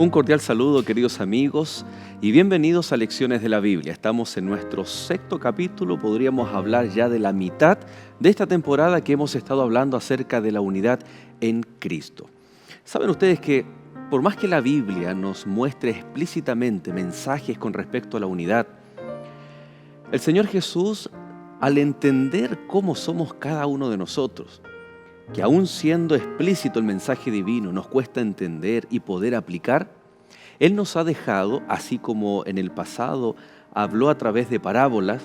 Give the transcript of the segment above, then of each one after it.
Un cordial saludo, queridos amigos, y bienvenidos a Lecciones de la Biblia. Estamos en nuestro 6º capítulo, podríamos hablar ya de la mitad de esta temporada que hemos estado hablando acerca de la unidad en Cristo. ¿Saben ustedes que por más que la Biblia nos muestre explícitamente mensajes con respecto a la unidad, el Señor Jesús, al entender cómo somos cada uno de nosotros, que aún siendo explícito el mensaje divino nos cuesta entender y poder aplicar, Él nos ha dejado, así como en el pasado habló a través de parábolas,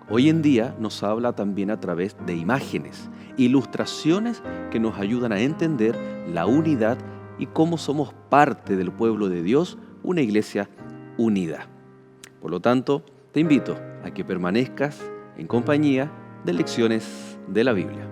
hoy en día nos habla también a través de imágenes, ilustraciones que nos ayudan a entender la unidad y cómo somos parte del pueblo de Dios, una iglesia unida. Por lo tanto, te invito a que permanezcas en compañía de Lecciones de la Biblia.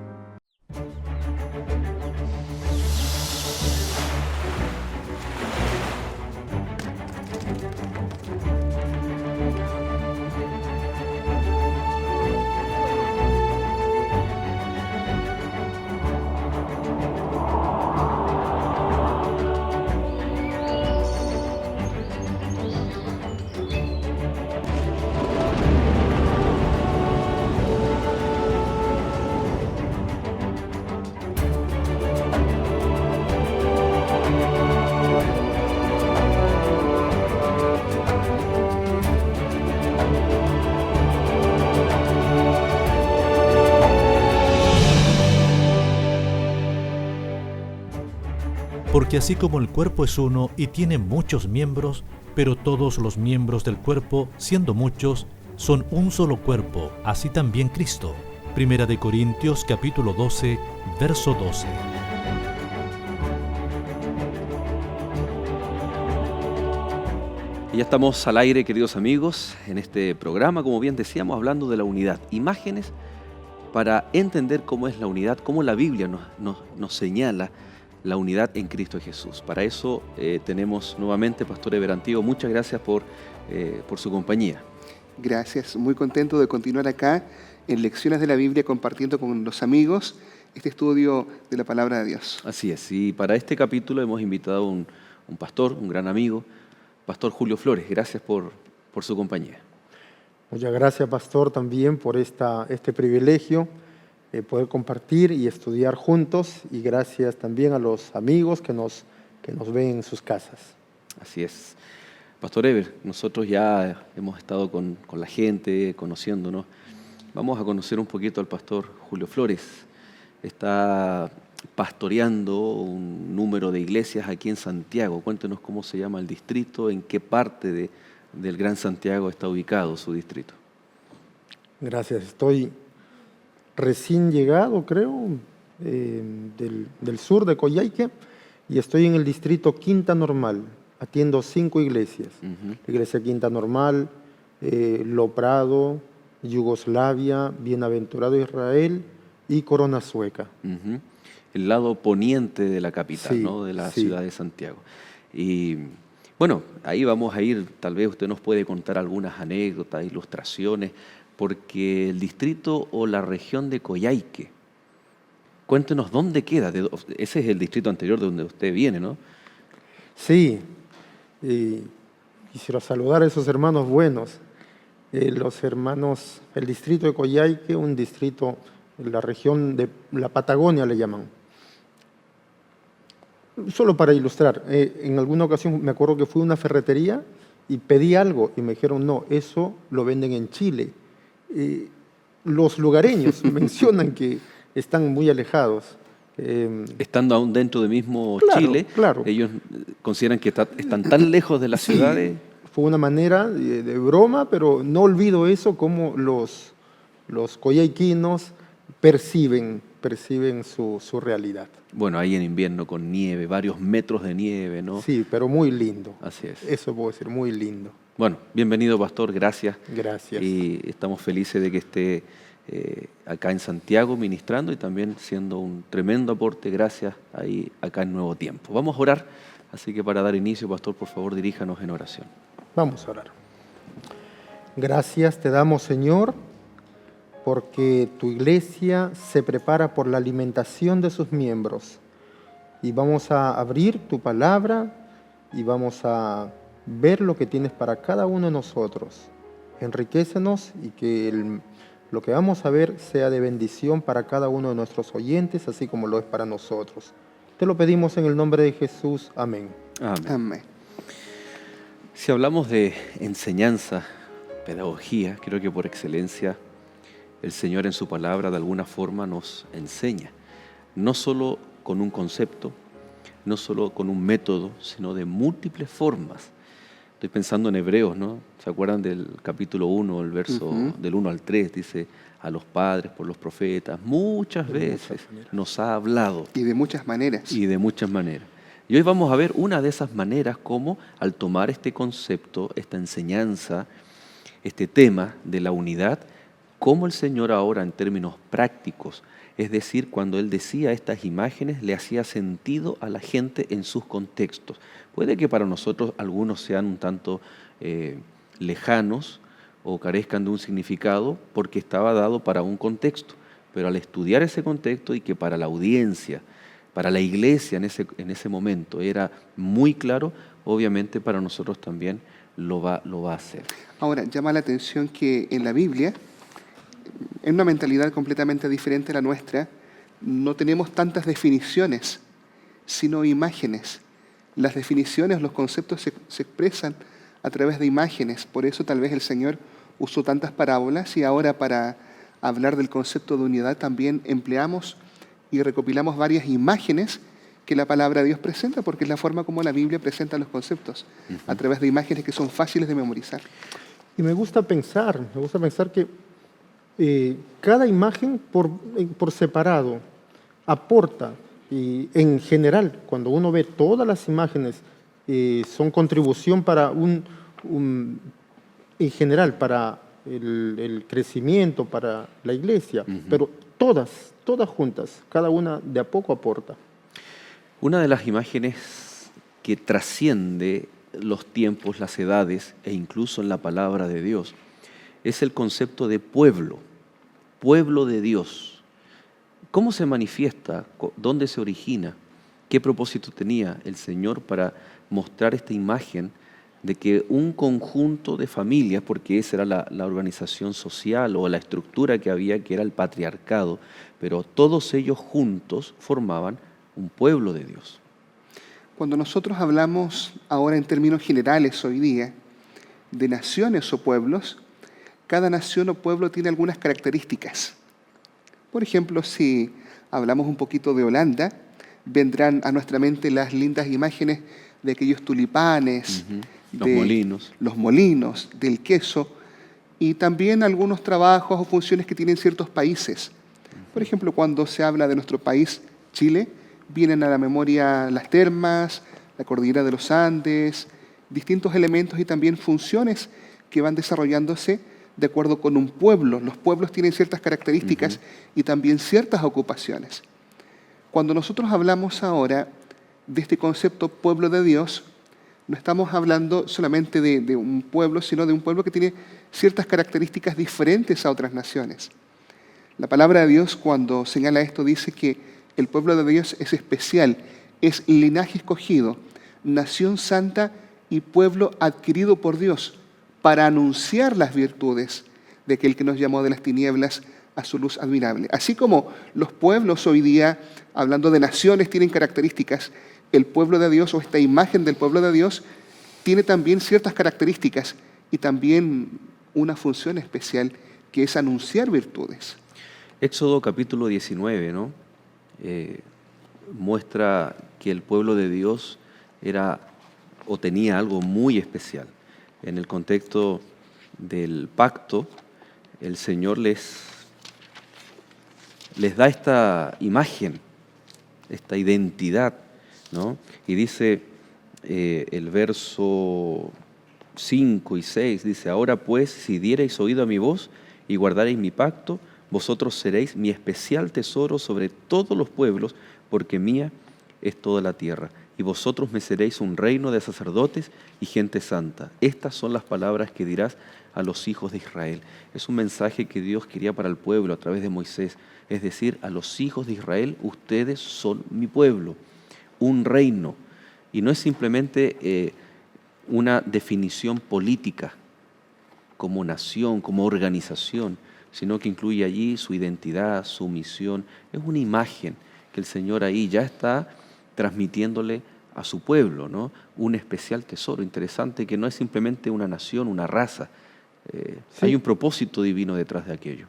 Porque así como el cuerpo es uno y tiene muchos miembros, pero todos los miembros del cuerpo, siendo muchos, son un solo cuerpo, así también Cristo. Primera de Corintios capítulo 12, verso 12. Y ya estamos al aire, queridos amigos, en este programa, como bien decíamos, hablando de la unidad. Imágenes para entender cómo es la unidad, cómo la Biblia nos señala la unidad en Cristo Jesús. Para eso tenemos nuevamente, Pastor Eber Antigo, muchas gracias por su compañía. Gracias, muy contento de continuar acá en Lecciones de la Biblia compartiendo con los amigos este estudio de la Palabra de Dios. Así es, y para este capítulo hemos invitado a un pastor, un gran amigo, Pastor Julio Flores. Gracias por su compañía. Muchas gracias, Pastor, también por este privilegio poder compartir y estudiar juntos, y gracias también a los amigos que nos ven en sus casas. Así es. Pastor Eber, nosotros ya hemos estado con la gente, conociéndonos. Vamos a conocer un poquito al Pastor Julio Flores. Está pastoreando un número de iglesias aquí en Santiago. Cuéntenos cómo se llama el distrito, en qué parte del Gran Santiago está ubicado su distrito. Gracias, estoy recién llegado, creo, del sur de Coyhaique, y estoy en el distrito Quinta Normal. Atiendo 5 iglesias. La iglesia Quinta Normal, Lo Prado, Yugoslavia, Bienaventurado Israel y Corona Sueca. El lado poniente de la capital, sí, ¿no? De la sí. ciudad de Santiago. Y bueno, ahí vamos a ir, tal vez usted nos puede contar algunas anécdotas, ilustraciones, porque el distrito o la región de Coyhaique, cuéntenos dónde queda. Ese es el distrito anterior de donde usted viene, ¿no? Sí, quisiera saludar a esos hermanos buenos. Los hermanos, el distrito de Coyhaique, un distrito, la región de la Patagonia le llaman. Solo para ilustrar, en alguna ocasión me acuerdo que fui a una ferretería y pedí algo y me dijeron, no, eso lo venden en Chile. Los lugareños mencionan que están muy alejados. Estando aún dentro del mismo Claro, Chile, claro. ellos consideran que están tan lejos de las ciudades. Fue una manera de broma, pero no olvido eso, como los coyhaiquinos perciben su realidad. Bueno, ahí en invierno con nieve, varios metros de nieve, ¿no? Sí, pero muy lindo. Así es. Eso puedo decir, muy lindo. Bueno, bienvenido, Pastor, gracias. Gracias. Y estamos felices de que esté acá en Santiago ministrando y también siendo un tremendo aporte, gracias, ahí acá en Nuevo Tiempo. Vamos a orar, así que para dar inicio, Pastor, por favor, diríjanos en oración. Vamos a orar. Gracias te damos, Señor, porque tu iglesia se prepara por la alimentación de sus miembros. Y vamos a abrir tu palabra y vamos a ver lo que tienes para cada uno de nosotros. Enriquécenos y que lo que vamos a ver sea de bendición para cada uno de nuestros oyentes, así como lo es para nosotros. Te lo pedimos en el nombre de Jesús. Amén. Amén. Amén. Si hablamos de enseñanza, pedagogía, creo que por excelencia el Señor en su palabra de alguna forma nos enseña, no solo con un concepto, no solo con un método, sino de múltiples formas. Estoy pensando en Hebreos, ¿no? ¿Se acuerdan del capítulo 1, el verso del 1 al 3? Dice, a los padres por los profetas, muchas veces nos ha hablado. Y de muchas maneras. Y de muchas maneras. Y hoy vamos a ver una de esas maneras como al tomar este concepto, esta enseñanza, este tema de la unidad, cómo el Señor ahora en términos prácticos, es decir, cuando Él decía estas imágenes, le hacía sentido a la gente en sus contextos. Puede que para nosotros algunos sean un tanto lejanos o carezcan de un significado porque estaba dado para un contexto, pero al estudiar ese contexto y que para la audiencia, para la iglesia en ese momento era muy claro, obviamente para nosotros también lo va a hacer. Ahora, llama la atención que en la Biblia, en una mentalidad completamente diferente a la nuestra, no tenemos tantas definiciones, sino imágenes. Las definiciones, los conceptos se expresan a través de imágenes. Por eso tal vez el Señor usó tantas parábolas y ahora para hablar del concepto de unidad también empleamos y recopilamos varias imágenes que la palabra de Dios presenta, porque es la forma como la Biblia presenta los conceptos, a través de imágenes que son fáciles de memorizar. Y me gusta pensar que cada imagen por separado aporta, y en general, cuando uno ve todas las imágenes, son contribución para en general, para el crecimiento, para la iglesia, pero todas juntas, cada una de a poco aporta. Una de las imágenes que trasciende los tiempos, las edades e incluso en la palabra de Dios es el concepto de pueblo de Dios. ¿Cómo se manifiesta? ¿Dónde se origina? ¿Qué propósito tenía el Señor para mostrar esta imagen de que un conjunto de familias, porque esa era la organización social o la estructura que había, que era el patriarcado, pero todos ellos juntos formaban un pueblo de Dios? Cuando nosotros hablamos ahora en términos generales hoy día de naciones o pueblos, cada nación o pueblo tiene algunas características. Por ejemplo, si hablamos un poquito de Holanda, vendrán a nuestra mente las lindas imágenes de aquellos tulipanes, los molinos, del queso, y también algunos trabajos o funciones que tienen ciertos países. Por ejemplo, cuando se habla de nuestro país, Chile, vienen a la memoria las termas, la cordillera de los Andes, distintos elementos y también funciones que van desarrollándose de acuerdo con un pueblo. Los pueblos tienen ciertas características y también ciertas ocupaciones. Cuando nosotros hablamos ahora de este concepto pueblo de Dios, no estamos hablando solamente de un pueblo, sino de un pueblo que tiene ciertas características diferentes a otras naciones. La palabra de Dios, cuando señala esto, dice que el pueblo de Dios es especial, es linaje escogido, nación santa y pueblo adquirido por Dios para anunciar las virtudes de aquel que nos llamó de las tinieblas a su luz admirable. Así como los pueblos hoy día, hablando de naciones, tienen características, el pueblo de Dios o esta imagen del pueblo de Dios tiene también ciertas características y también una función especial que es anunciar virtudes. Éxodo capítulo 19, ¿no? Muestra que el pueblo de Dios era o tenía algo muy especial. En el contexto del pacto, el Señor les da esta imagen, esta identidad, ¿no? Y dice el verso 5 y 6, dice, ahora pues, si diereis oído a mi voz y guardareis mi pacto, vosotros seréis mi especial tesoro sobre todos los pueblos, porque mía es toda la tierra. Y vosotros me seréis un reino de sacerdotes y gente santa. Estas son las palabras que dirás a los hijos de Israel. Es un mensaje que Dios quería para el pueblo a través de Moisés. Es decir, a los hijos de Israel, ustedes son mi pueblo, un reino. Y no es simplemente una definición política como nación, como organización, sino que incluye allí su identidad, su misión. Es una imagen que el Señor ahí ya está transmitiéndole a su pueblo, ¿no? Un especial tesoro interesante que no es simplemente una nación, una raza. Sí. Hay un propósito divino detrás de aquello.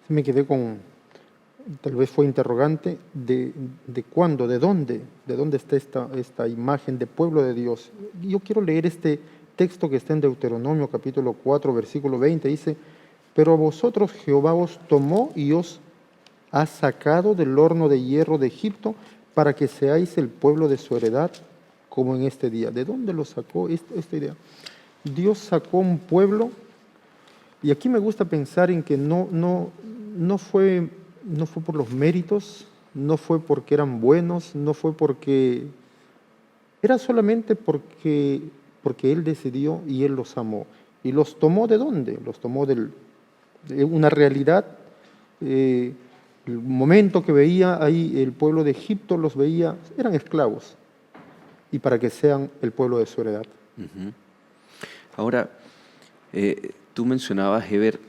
Me quedé con, tal vez fue interrogante, de cuándo, de dónde está esta imagen de pueblo de Dios. Yo quiero leer este texto que está en Deuteronomio capítulo 4, versículo 20, dice: pero a vosotros Jehová os tomó y os ha sacado del horno de hierro de Egipto para que seáis el pueblo de su heredad, como en este día. ¿De dónde lo sacó esta idea? Dios sacó un pueblo, y aquí me gusta pensar en que no fue por los méritos, no fue porque eran buenos, no fue porque... Era solamente porque Él decidió y Él los amó. ¿Y los tomó de dónde? Los tomó de una realidad. El momento que veía ahí el pueblo de Egipto, los veía, eran esclavos, y para que sean el pueblo de su heredad. Uh-huh. Ahora, tú mencionabas, Heber,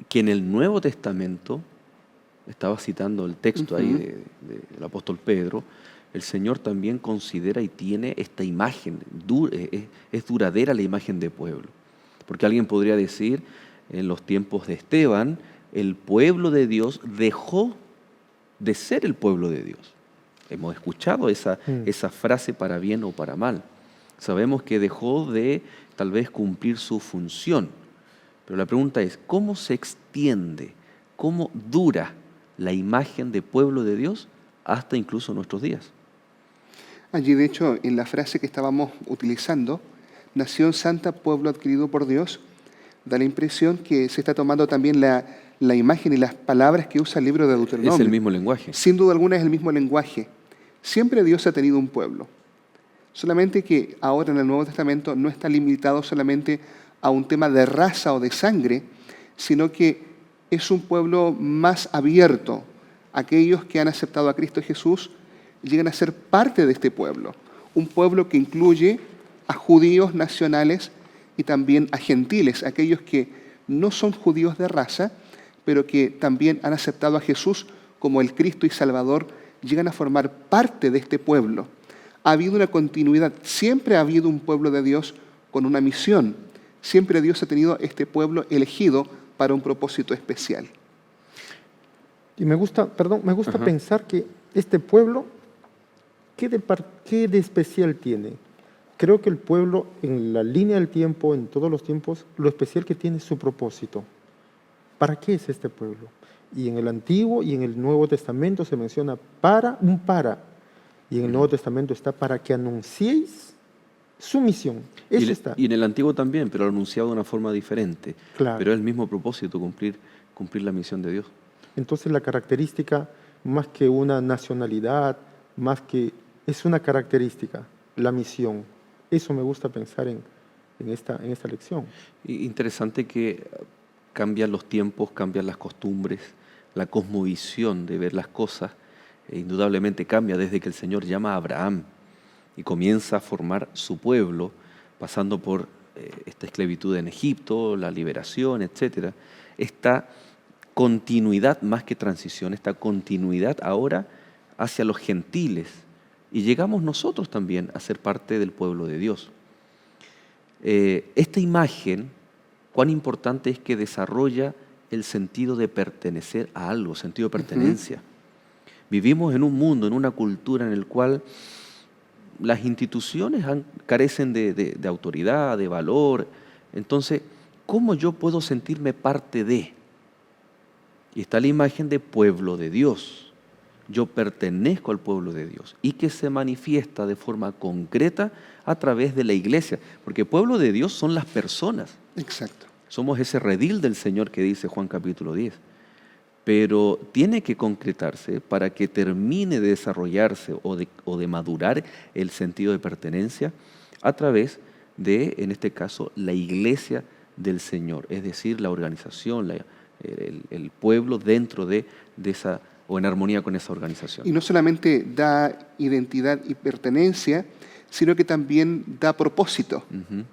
que en el Nuevo Testamento, estaba citando el texto ahí del apóstol Pedro, el Señor también considera y tiene esta imagen, es duradera la imagen de pueblo. Porque alguien podría decir, en los tiempos de Esteban, el pueblo de Dios dejó de ser el pueblo de Dios. Hemos escuchado esa frase para bien o para mal. Sabemos que dejó de tal vez cumplir su función. Pero la pregunta es, ¿cómo se extiende, cómo dura la imagen de pueblo de Dios hasta incluso nuestros días? Allí, de hecho, en la frase que estábamos utilizando, nación santa, pueblo adquirido por Dios, da la impresión que se está tomando también la imagen y las palabras que usa el libro de Deuteronomio. Es el mismo lenguaje. Sin duda alguna es el mismo lenguaje. Siempre Dios ha tenido un pueblo. Solamente que ahora en el Nuevo Testamento no está limitado solamente a un tema de raza o de sangre, sino que es un pueblo más abierto. Aquellos que han aceptado a Cristo Jesús llegan a ser parte de este pueblo. Un pueblo que incluye a judíos nacionales y también a gentiles, aquellos que no son judíos de raza, pero que también han aceptado a Jesús como el Cristo y Salvador, llegan a formar parte de este pueblo. Ha habido una continuidad, siempre ha habido un pueblo de Dios con una misión. Siempre Dios ha tenido este pueblo elegido para un propósito especial. Y me gusta pensar que este pueblo, ¿qué de especial tiene? Creo que el pueblo, en la línea del tiempo, en todos los tiempos, lo especial que tiene es su propósito. ¿Para qué es este pueblo? Y en el Antiguo y en el Nuevo Testamento se menciona para. Y en el Nuevo Testamento está para que anunciéis su misión. Eso está. Y en el Antiguo también, pero anunciado de una forma diferente. Claro. Pero es el mismo propósito, cumplir la misión de Dios. Entonces la característica, más que una nacionalidad, es una característica, la misión. Eso me gusta pensar en esta lección. Interesante que cambian los tiempos, cambian las costumbres, la cosmovisión de ver las cosas, indudablemente cambia desde que el Señor llama a Abraham y comienza a formar su pueblo, pasando por esta esclavitud en Egipto, la liberación, etc. Esta continuidad más que transición, esta continuidad ahora hacia los gentiles, y llegamos nosotros también a ser parte del pueblo de Dios. Esta imagen, cuán importante es que desarrolla el sentido de pertenecer a algo, sentido de pertenencia. Vivimos en un mundo, en una cultura en el cual las instituciones carecen de autoridad, de valor. Entonces, ¿cómo yo puedo sentirme parte de? Y está la imagen de pueblo de Dios. Yo pertenezco al pueblo de Dios y que se manifiesta de forma concreta a través de la iglesia. Porque pueblo de Dios son las personas. Exacto. Somos ese redil del Señor que dice Juan capítulo 10. Pero tiene que concretarse para que termine de desarrollarse o de madurar el sentido de pertenencia a través de, en este caso, la iglesia del Señor, es decir, la organización, el pueblo dentro de esa o en armonía con esa organización. Y no solamente da identidad y pertenencia, sino que también da propósito. Ujú.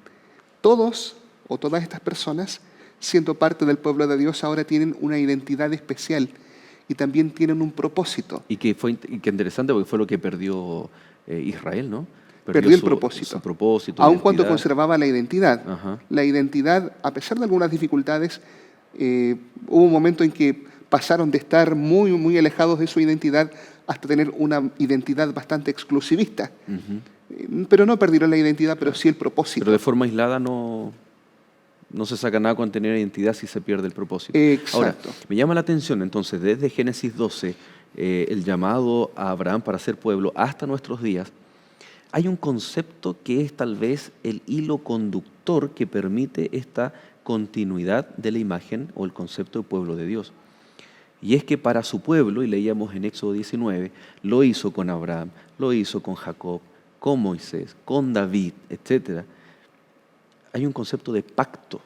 Todos o todas estas personas, siendo parte del pueblo de Dios, ahora tienen una identidad especial y también tienen un propósito. Y que interesante porque fue lo que perdió Israel, ¿no? Perdió el su propósito. propósito, Aun cuando identidad. conservaba la identidad. Ajá. La identidad, a pesar de algunas dificultades, hubo un momento en que pasaron de estar muy, muy alejados de su identidad hasta tener una identidad bastante exclusivista. Pero no perdieron la identidad, pero sí el propósito. Pero de forma aislada no se saca nada con tener identidad si se pierde el propósito. Exacto. Ahora, me llama la atención entonces, desde Génesis 12, el llamado a Abraham para ser pueblo, hasta nuestros días, hay un concepto que es tal vez el hilo conductor que permite esta continuidad de la imagen o el concepto de pueblo de Dios. Y es que para su pueblo, y leíamos en Éxodo 19, lo hizo con Abraham, lo hizo con Jacob, con Moisés, con David, etc. Hay un concepto de pacto.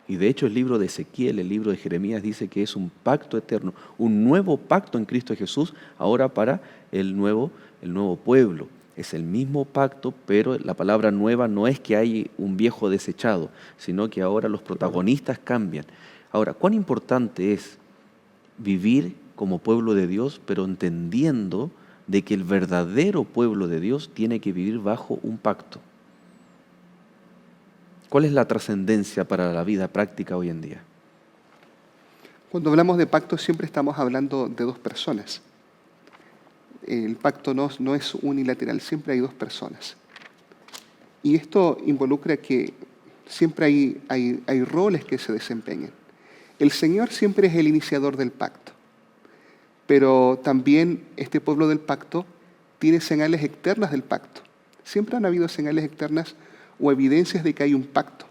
Y de hecho el libro de Ezequiel, el libro de Jeremías dice que es un pacto eterno, un nuevo pacto en Cristo Jesús, ahora para el nuevo pueblo. Es el mismo pacto, pero la palabra nueva no es que hay un viejo desechado, sino que ahora los protagonistas cambian. Ahora, ¿cuán importante es vivir como pueblo de Dios, pero entendiendo de que el verdadero pueblo de Dios tiene que vivir bajo un pacto? ¿Cuál es la trascendencia para la vida práctica hoy en día? Cuando hablamos de pacto siempre estamos hablando de dos personas. El pacto no es unilateral, siempre hay dos personas. Y esto involucra que siempre hay roles que se desempeñan. El Señor siempre es el iniciador del pacto, pero también este pueblo del pacto tiene señales externas del pacto. Siempre han habido señales externas o evidencias de que hay un pacto.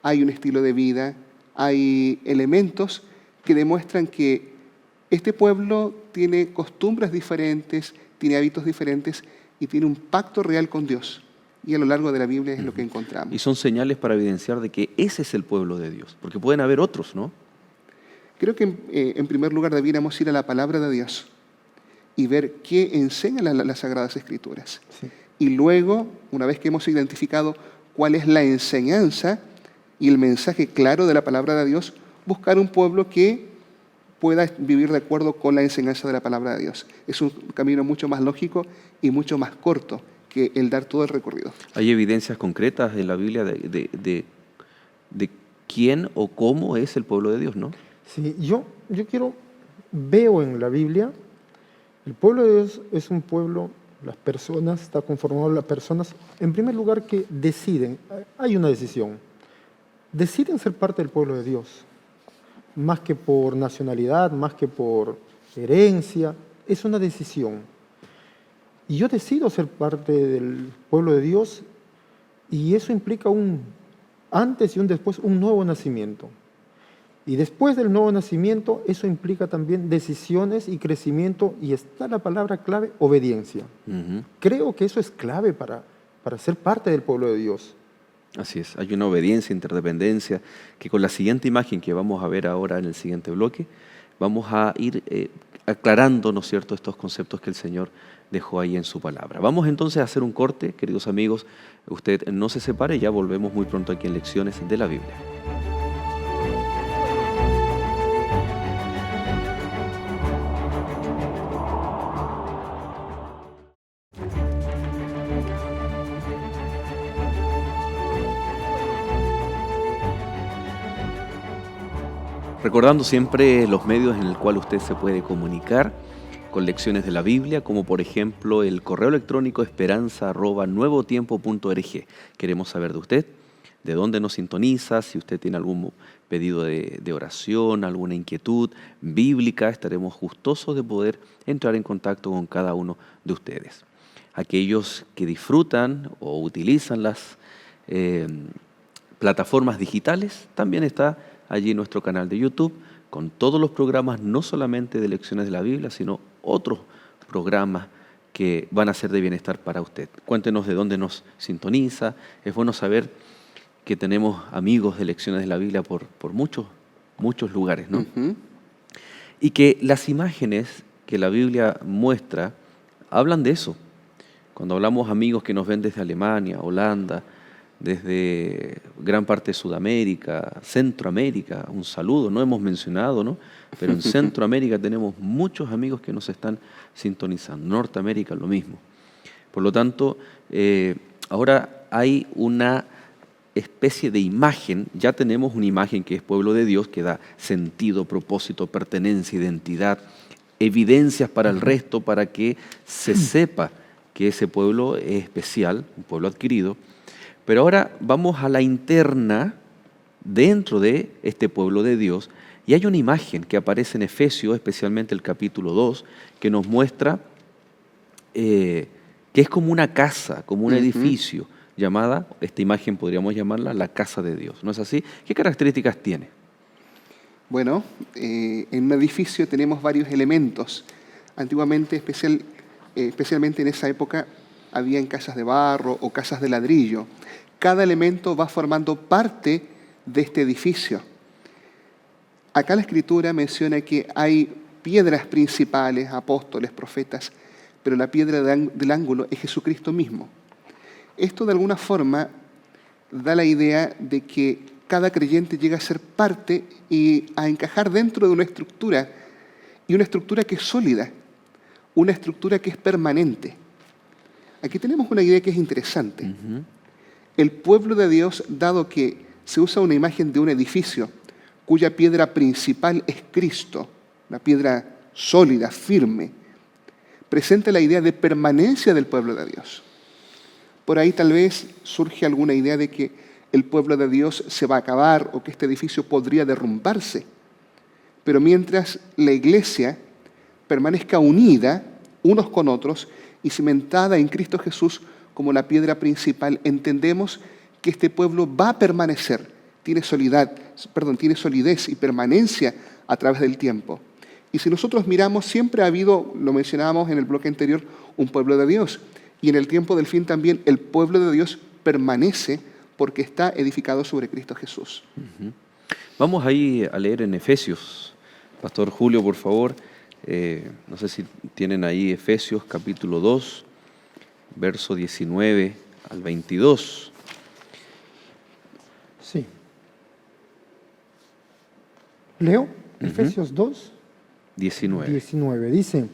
Hay un estilo de vida, hay elementos que demuestran que este pueblo tiene costumbres diferentes, tiene hábitos diferentes y tiene un pacto real con Dios. Y a lo largo de la Biblia es lo que encontramos. Y son señales para evidenciar de que ese es el pueblo de Dios, porque pueden haber otros, ¿no? Creo que en primer lugar debiéramos ir a la palabra de Dios y ver qué enseñan las Sagradas Escrituras. Sí. Y luego, una vez que hemos identificado cuál es la enseñanza y el mensaje claro de la palabra de Dios, buscar un pueblo que pueda vivir de acuerdo con la enseñanza de la palabra de Dios. Es un camino mucho más lógico y mucho más corto que el dar todo el recorrido. ¿Hay evidencias concretas en la Biblia de quién o cómo es el pueblo de Dios, no? Sí, yo veo en la Biblia, el pueblo de Dios es un pueblo, las personas, está conformado por las personas, en primer lugar que deciden, hay una decisión, deciden ser parte del pueblo de Dios, más que por nacionalidad, más que por herencia, es una decisión. Y yo decido ser parte del pueblo de Dios y eso implica un antes y un después, un nuevo nacimiento. Y después del nuevo nacimiento, eso implica también decisiones y crecimiento, y está la palabra clave, obediencia. Creo que eso es clave para ser parte del pueblo de Dios. Así es, hay una obediencia, interdependencia, que con la siguiente imagen que vamos a ver ahora en el siguiente bloque, vamos a ir aclarando, ¿no es cierto?, estos conceptos que el Señor dejó ahí en su palabra. Vamos entonces a hacer un corte, queridos amigos, usted no se separe, ya volvemos muy pronto aquí en Lecciones de la Biblia. Recordando siempre los medios en el cual usted se puede comunicar con Lecciones de la Biblia, como por ejemplo el correo electrónico esperanza@nuevotiempo.org. Queremos saber de usted, de dónde nos sintoniza, si usted tiene algún pedido de oración, alguna inquietud bíblica, estaremos gustosos de poder entrar en contacto con cada uno de ustedes. Aquellos que disfrutan o utilizan las plataformas digitales, también está allí nuestro canal de YouTube, con todos los programas, no solamente de Lecciones de la Biblia, sino otros programas que van a ser de bienestar para usted. Cuéntenos de dónde nos sintoniza. Es bueno saber que tenemos amigos de Lecciones de la Biblia por muchos lugares, ¿no? Y que las imágenes que la Biblia muestra hablan de eso. Cuando hablamos amigos que nos ven desde Alemania, Holanda, desde gran parte de Sudamérica, Centroamérica, un saludo, no hemos mencionado, ¿no? Pero en Centroamérica tenemos muchos amigos que nos están sintonizando, Norteamérica lo mismo. Por lo tanto, ahora hay una especie de imagen, ya tenemos una imagen que es pueblo de Dios, que da sentido, propósito, pertenencia, identidad, evidencias para el resto, para que se sepa que ese pueblo es especial, un pueblo adquirido. Pero ahora vamos a la interna dentro de este pueblo de Dios, y hay una imagen que aparece en Efesios, especialmente el capítulo 2, que nos muestra que es como una casa, como un edificio, llamada, esta imagen podríamos llamarla la casa de Dios. ¿No es así? ¿Qué características tiene? Bueno, en un edificio tenemos varios elementos. Antiguamente, especialmente en esa época, habían casas de barro o casas de ladrillo. Cada elemento va formando parte de este edificio. Acá la Escritura menciona que hay piedras principales, apóstoles, profetas, pero la piedra del ángulo es Jesucristo mismo. Esto de alguna forma da la idea de que cada creyente llega a ser parte y a encajar dentro de una estructura, y una estructura que es sólida, una estructura que es permanente. Aquí tenemos una idea que es interesante. El pueblo de Dios, dado que se usa una imagen de un edificio cuya piedra principal es Cristo, una piedra sólida, firme, presenta la idea de permanencia del pueblo de Dios. Por ahí tal vez surge alguna idea de que el pueblo de Dios se va a acabar o que este edificio podría derrumbarse. Pero mientras la iglesia permanezca unida unos con otros y cimentada en Cristo Jesús como la piedra principal, entendemos que este pueblo va a permanecer, tiene solidez y permanencia a través del tiempo. Y si nosotros miramos, siempre ha habido, lo mencionábamos en el bloque anterior, un pueblo de Dios. Y en el tiempo del fin también el pueblo de Dios permanece porque está edificado sobre Cristo Jesús. Vamos ahí a leer en Efesios. Pastor Julio, por favor. No sé si tienen ahí Efesios capítulo 2, verso 19 al 22. Sí. Leo, Efesios 2, 19. Dice: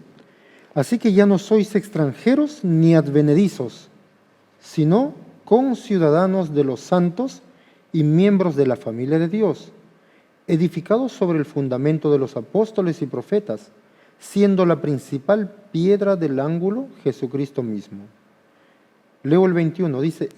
así que ya no sois extranjeros ni advenedizos, sino conciudadanos de los santos y miembros de la familia de Dios, edificados sobre el fundamento de los apóstoles y profetas, siendo la principal piedra del ángulo Jesucristo mismo. Leo el 21, dice: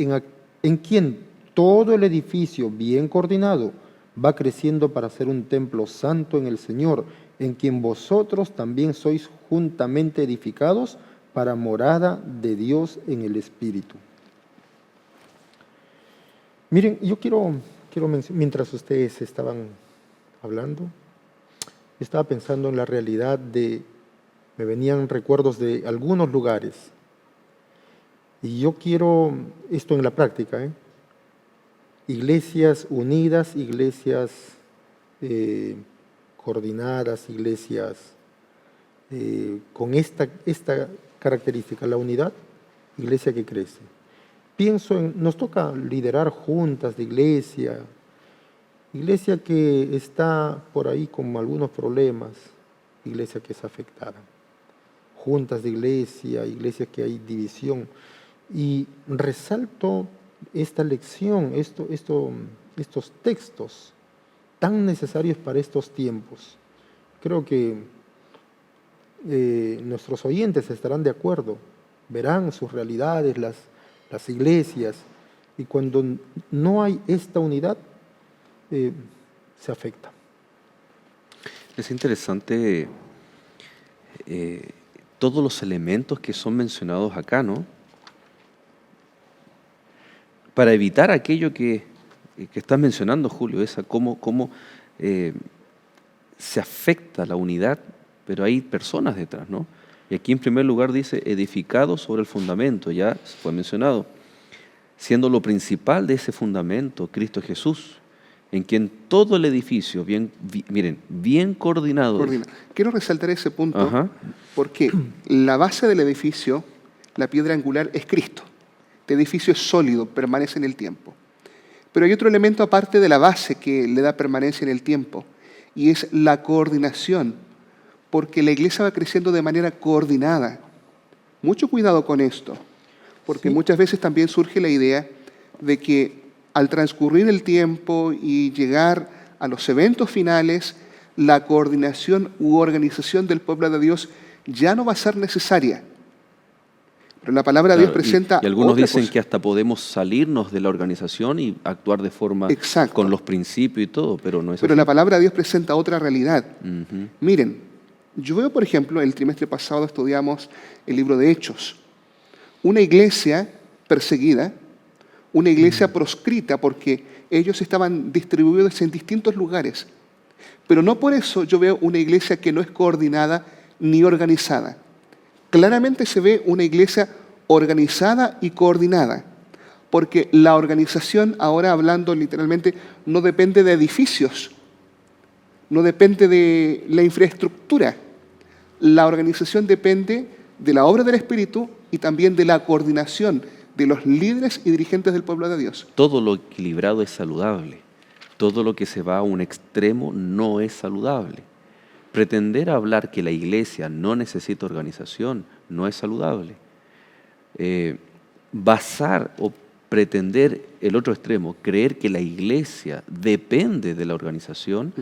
en quien todo el edificio bien coordinado va creciendo para ser un templo santo en el Señor, en quien vosotros también sois juntamente edificados para morada de Dios en el Espíritu. Miren, yo quiero mientras ustedes estaban hablando, estaba pensando en la realidad me venían recuerdos de algunos lugares. Y yo quiero esto en la práctica, iglesias unidas, iglesias coordinadas, iglesias con esta característica, la unidad, iglesia que crece. Nos toca liderar juntas de iglesia que está por ahí con algunos problemas, iglesia que es afectada, juntas de iglesia, iglesias que hay división. Y resalto esta lección, estos textos tan necesarios para estos tiempos. Creo que nuestros oyentes estarán de acuerdo, verán sus realidades, las iglesias, y cuando no hay esta unidad, se afecta. Es interesante todos los elementos que son mencionados acá, ¿no? Para evitar aquello que estás mencionando, Julio, cómo se afecta la unidad, pero hay personas detrás, ¿no? Y aquí en primer lugar dice, edificado sobre el fundamento, ya fue mencionado, siendo lo principal de ese fundamento Cristo Jesús, en que en todo el edificio, bien coordinado. Coordina. Quiero resaltar ese punto Ajá. porque la base del edificio, la piedra angular, es Cristo. Este edificio es sólido, permanece en el tiempo. Pero hay otro elemento aparte de la base que le da permanencia en el tiempo, y es la coordinación, porque la iglesia va creciendo de manera coordinada. Mucho cuidado con esto, porque muchas veces también surge la idea de que al transcurrir el tiempo y llegar a los eventos finales, la coordinación u organización del pueblo de Dios ya no va a ser necesaria. Pero la palabra de Dios Claro, presenta y algunos otra dicen cosa. que hasta podemos salirnos de la organización y actuar de forma Exacto. con los principios y todo, pero no es Pero así. la palabra de Dios presenta otra realidad. Ujú. Miren, yo veo, por ejemplo, el trimestre pasado estudiamos el libro de Hechos. Una iglesia perseguida, una iglesia proscrita porque ellos estaban distribuidos en distintos lugares. Pero no por eso yo veo una iglesia que no es coordinada ni organizada. Claramente se ve una iglesia organizada y coordinada, porque la organización, ahora hablando literalmente, no depende de edificios, no depende de la infraestructura. La organización depende de la obra del Espíritu y también de la coordinación de los líderes y dirigentes del pueblo de Dios. Todo lo equilibrado es saludable. Todo lo que se va a un extremo no es saludable. Pretender hablar que la iglesia no necesita organización no es saludable. Basar o pretender el otro extremo, creer que la iglesia depende de la organización,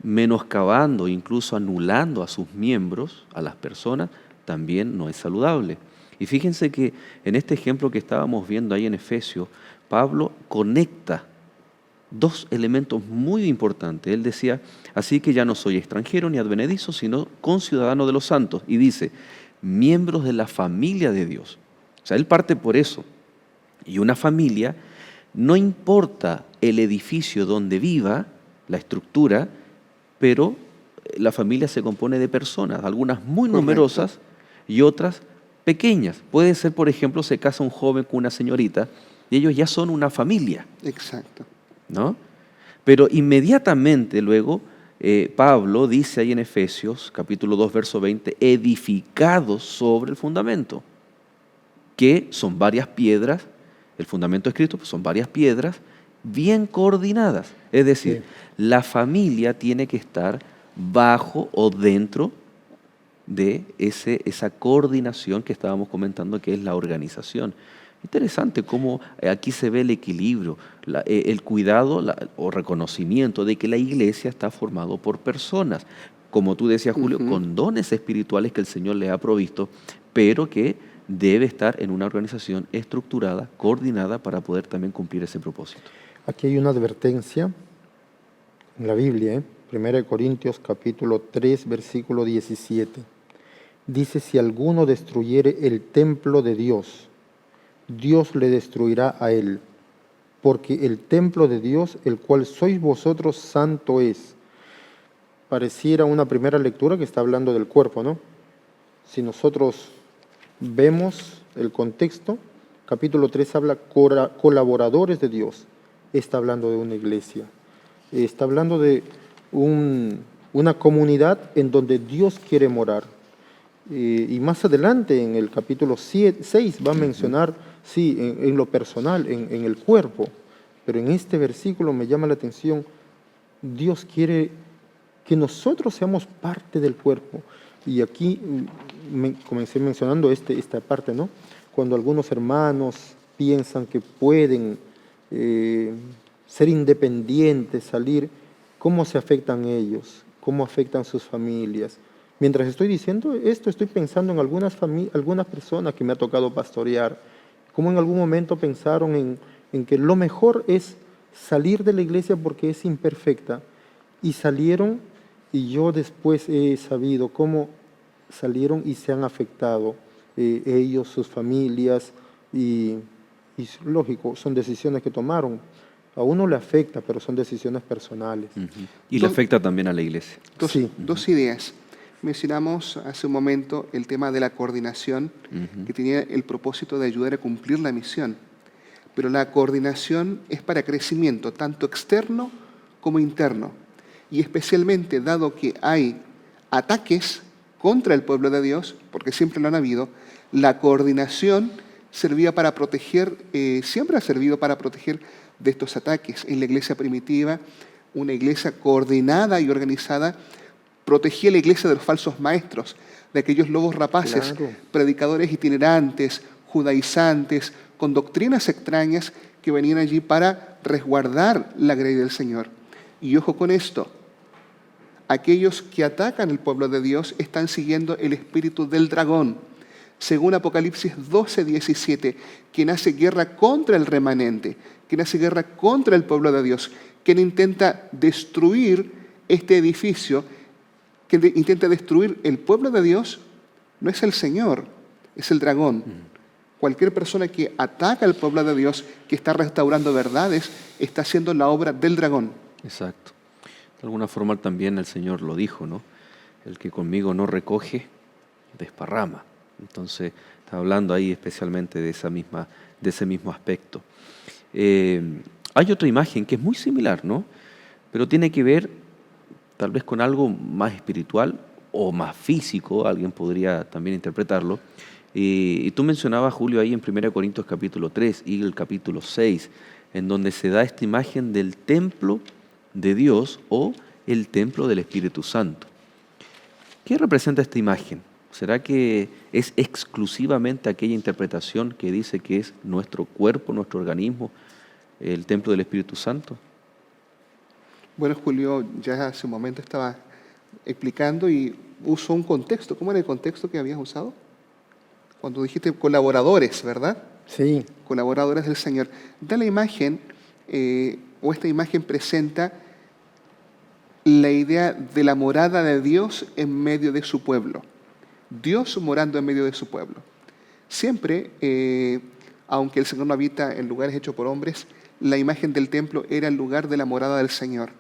menoscabando, incluso anulando a sus miembros, a las personas, también no es saludable. Y fíjense que en este ejemplo que estábamos viendo ahí en Efesios, Pablo conecta dos elementos muy importantes. Él decía, así que ya no soy extranjero ni advenedizo, sino conciudadano de los santos. Y dice, miembros de la familia de Dios. O sea, él parte por eso. Y una familia, no importa el edificio donde viva, la estructura, pero la familia se compone de personas, algunas muy numerosas y otras pequeñas. Puede ser, por ejemplo, se casa un joven con una señorita y ellos ya son una familia. Exacto. ¿No? Pero inmediatamente luego Pablo dice ahí en Efesios capítulo 2 verso 20, edificados sobre el fundamento, que son varias piedras, el fundamento es Cristo, pues son varias piedras bien coordinadas. Es decir, la familia tiene que estar bajo o dentro de esa coordinación que estábamos comentando, que es la organización. Interesante cómo aquí se ve el equilibrio, el cuidado o reconocimiento de que la iglesia está formado por personas, como tú decías, Julio, con dones espirituales que el Señor le ha provisto, pero que debe estar en una organización estructurada, coordinada, para poder también cumplir ese propósito. Aquí hay una advertencia en la Biblia, 1 Corintios capítulo 3, versículo 17. Dice, si alguno destruyere el templo de Dios, Dios le destruirá a él, porque el templo de Dios, el cual sois vosotros, santo es. Pareciera una primera lectura que está hablando del cuerpo, ¿no? Si nosotros vemos el contexto, capítulo 3 habla colaboradores de Dios. Está hablando de una iglesia. Está hablando de una comunidad en donde Dios quiere morar. Y más adelante, en el capítulo 6, va a mencionar, sí, en lo personal, en el cuerpo. Pero en este versículo me llama la atención, Dios quiere que nosotros seamos parte del cuerpo. Y aquí comencé mencionando esta parte, ¿no? Cuando algunos hermanos piensan que pueden ser independientes, salir, ¿cómo se afectan ellos? ¿Cómo afectan sus familias? Mientras estoy diciendo esto, estoy pensando en algunas personas que me ha tocado pastorear, cómo en algún momento pensaron en que lo mejor es salir de la iglesia porque es imperfecta, y salieron, y yo después he sabido cómo salieron y se han afectado ellos, sus familias, y lógico, son decisiones que tomaron. A uno le afecta, pero son decisiones personales. Y le afecta también a la iglesia. Dos ideas. Mencionamos hace un momento el tema de la coordinación, que tenía el propósito de ayudar a cumplir la misión. pero la coordinación es para crecimiento, tanto externo como interno. Y especialmente dado que hay ataques contra el pueblo de Dios, porque siempre lo han habido, la coordinación servía para proteger, siempre ha servido para proteger de estos ataques. En la iglesia primitiva, una iglesia coordinada y organizada protegía la iglesia de los falsos maestros, de aquellos lobos rapaces, Claro. predicadores itinerantes, judaizantes, con doctrinas extrañas que venían allí para resguardar la grey del Señor. Y ojo con esto, aquellos que atacan al pueblo de Dios están siguiendo el espíritu del dragón. Según Apocalipsis 12:17, quien hace guerra contra el remanente, quien hace guerra contra el pueblo de Dios, quien intenta destruir este edificio, quien intenta destruir el pueblo de Dios, no es el Señor, es el dragón. Cualquier persona que ataca al pueblo de Dios, que está restaurando verdades, está haciendo la obra del dragón. Exacto. De alguna forma también el Señor lo dijo, ¿no? El que conmigo no recoge, desparrama. Entonces, está hablando ahí especialmente de ese mismo aspecto. Hay otra imagen que es muy similar, ¿no? Pero tiene que ver tal vez con algo más espiritual o más físico, alguien podría también interpretarlo. Y tú mencionabas, Julio, ahí en 1 Corintios capítulo 3 y el capítulo 6, en donde se da esta imagen del templo de Dios o el templo del Espíritu Santo. ¿Qué representa esta imagen? ¿Será que es exclusivamente aquella interpretación que dice que es nuestro cuerpo, nuestro organismo, el templo del Espíritu Santo? Bueno, Julio ya hace un momento estaba explicando y usó un contexto. ¿Cómo era el contexto que habías usado? Cuando dijiste colaboradores, ¿verdad? Sí, Colaboradores del Señor. Da la imagen, o esta imagen presenta la idea de la morada de Dios en medio de su pueblo. Dios morando en medio de su pueblo. Siempre, aunque el Señor no habita en lugares hechos por hombres, la imagen del templo era el lugar de la morada del Señor.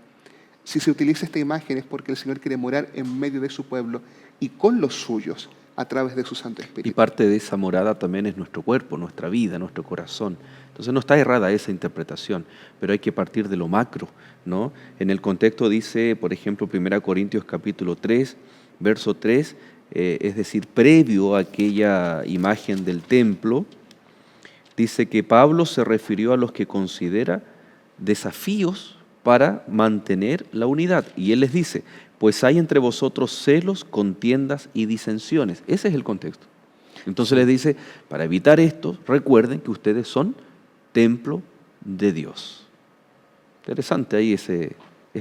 Si se utiliza esta imagen es porque el Señor quiere morar en medio de su pueblo y con los suyos a través de su Santo Y Espíritu. parte de esa morada también es nuestro cuerpo, nuestra vida, nuestro corazón. Entonces no está errada esa interpretación, pero hay que partir de lo macro, ¿no? En el contexto dice, por ejemplo, 1 Corintios capítulo 3, verso 3, es decir, previo a aquella imagen del templo, dice que Pablo se refirió a los que considera desafíos para mantener la unidad. Y él les dice, pues hay entre vosotros celos, contiendas y disensiones. Ese es el contexto. Entonces les dice, para evitar esto, recuerden que ustedes son templo de Dios. Interesante ahí es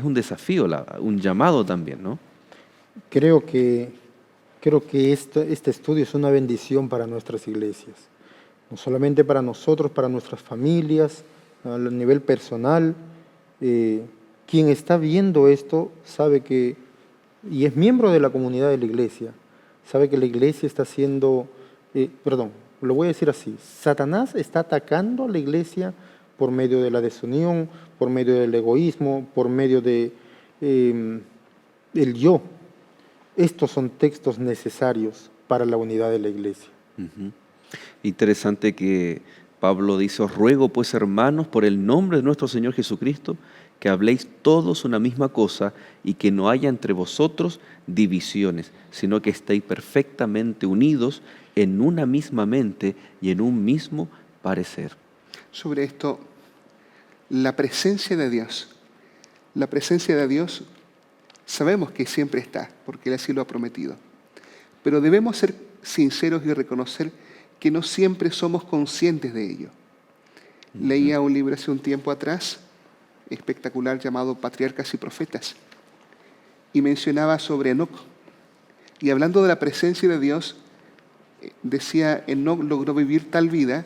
un desafío, un llamado también, ¿no? creo que este estudio es una bendición para nuestras iglesias. No solamente para nosotros, para nuestras familias, a nivel personal. Quien está viendo esto sabe que, y es miembro de la comunidad de la iglesia, sabe que la iglesia está haciendo, lo voy a decir así, Satanás está atacando a la iglesia por medio de la desunión, por medio del egoísmo, por medio de el yo. Estos son textos necesarios para la unidad de la iglesia. Ujú. Interesante que Pablo dice, os ruego pues hermanos por el nombre de nuestro Señor Jesucristo que habléis todos una misma cosa y que no haya entre vosotros divisiones, sino que estéis perfectamente unidos en una misma mente y en un mismo parecer. Sobre esto, la presencia de Dios. La presencia de Dios sabemos que siempre está, porque Él así lo ha prometido. Pero debemos ser sinceros y reconocer que no siempre somos conscientes de ello. Leía un libro hace un tiempo atrás, espectacular, llamado Patriarcas y Profetas, y mencionaba sobre Enoc. Y hablando de la presencia de Dios, decía, Enoc logró vivir tal vida,